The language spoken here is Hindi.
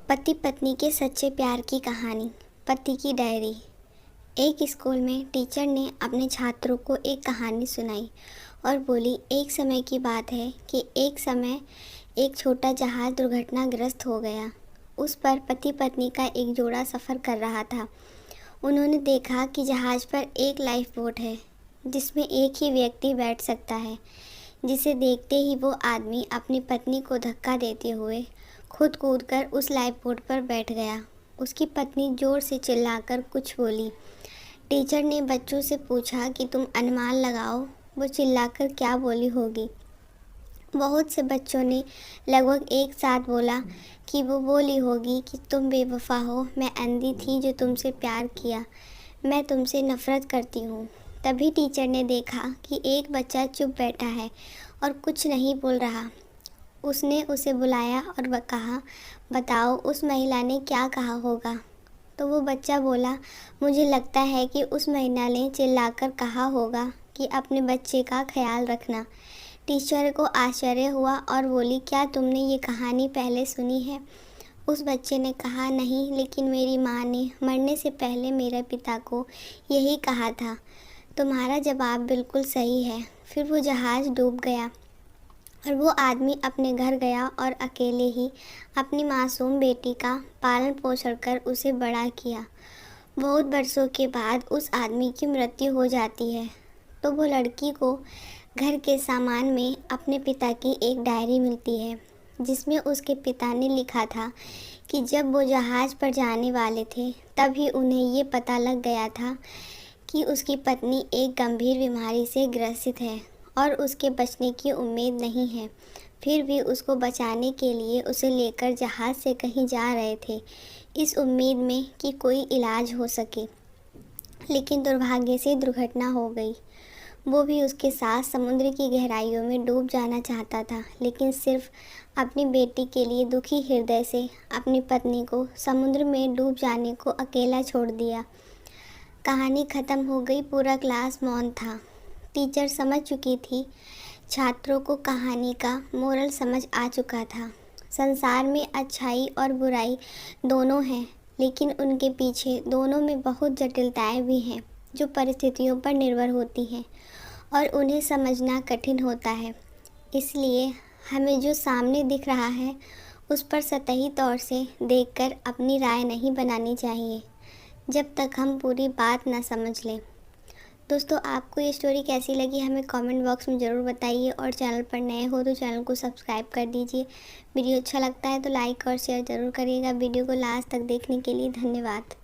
पति पत्नी के सच्चे प्यार की कहानी। पति की डायरी। एक स्कूल में टीचर ने अपने छात्रों को एक कहानी सुनाई और बोली, एक समय की बात है कि एक समय एक छोटा जहाज़ दुर्घटनाग्रस्त हो गया। उस पर पति पत्नी का एक जोड़ा सफ़र कर रहा था। उन्होंने देखा कि जहाज़ पर एक लाइफ बोट है जिसमें एक ही व्यक्ति बैठ सकता है। जिसे देखते ही वो आदमी अपनी पत्नी को धक्का देते हुए खुद कूदकर उस लाइफ बोट पर बैठ गया। उसकी पत्नी ज़ोर से चिल्लाकर कुछ बोली। टीचर ने बच्चों से पूछा कि तुम अनुमान लगाओ वो चिल्लाकर क्या बोली होगी। बहुत से बच्चों ने लगभग एक साथ बोला कि वो बोली होगी कि तुम बेवफा हो, मैं अंधी थी जो तुमसे प्यार किया, मैं तुमसे नफ़रत करती हूँ। तभी टीचर ने देखा कि एक बच्चा चुप बैठा है और कुछ नहीं बोल रहा। उसने उसे बुलाया और कहा, बताओ उस महिला ने क्या कहा होगा। तो वो बच्चा बोला, मुझे लगता है कि उस महिला ने चिल्लाकर कहा होगा कि अपने बच्चे का ख्याल रखना। टीचर को आश्चर्य हुआ और बोली, क्या तुमने ये कहानी पहले सुनी है? उस बच्चे ने कहा, नहीं, लेकिन मेरी माँ ने मरने से पहले मेरे पिता को यही कहा था। तुम्हारा जवाब बिल्कुल सही है। फिर वो जहाज़ डूब गया और वो आदमी अपने घर गया और अकेले ही अपनी मासूम बेटी का पालन पोषण कर उसे बड़ा किया। बहुत बरसों के बाद उस आदमी की मृत्यु हो जाती है तो वो लड़की को घर के सामान में अपने पिता की एक डायरी मिलती है जिसमें उसके पिता ने लिखा था कि जब वो जहाज़ पर जाने वाले थे तभी उन्हें ये पता लग गया था कि उसकी पत्नी एक गंभीर बीमारी से ग्रसित है और उसके बचने की उम्मीद नहीं है। फिर भी उसको बचाने के लिए उसे लेकर जहाज़ से कहीं जा रहे थे, इस उम्मीद में कि कोई इलाज हो सके। लेकिन दुर्भाग्य से दुर्घटना हो गई। वो भी उसके साथ समुद्र की गहराइयों में डूब जाना चाहता था, लेकिन सिर्फ अपनी बेटी के लिए दुखी हृदय से अपनी पत्नी को समुद्र में डूब जाने को अकेला छोड़ दिया। कहानी ख़त्म हो गई। पूरा क्लास मौन था। टीचर समझ चुकी थी। छात्रों को कहानी का मोरल समझ आ चुका था। संसार में अच्छाई और बुराई दोनों हैं, लेकिन उनके पीछे दोनों में बहुत जटिलताएं भी हैं जो परिस्थितियों पर निर्भर होती हैं और उन्हें समझना कठिन होता है। इसलिए हमें जो सामने दिख रहा है उस पर सतही तौर से देखकर अपनी राय नहीं बनानी चाहिए जब तक हम पूरी बात ना समझ लें। दोस्तों, आपको ये स्टोरी कैसी लगी हमें कमेंट बॉक्स में ज़रूर बताइए और चैनल पर नए हो तो चैनल को सब्सक्राइब कर दीजिए। वीडियो अच्छा लगता है तो लाइक और शेयर ज़रूर करिएगा। वीडियो को लास्ट तक देखने के लिए धन्यवाद।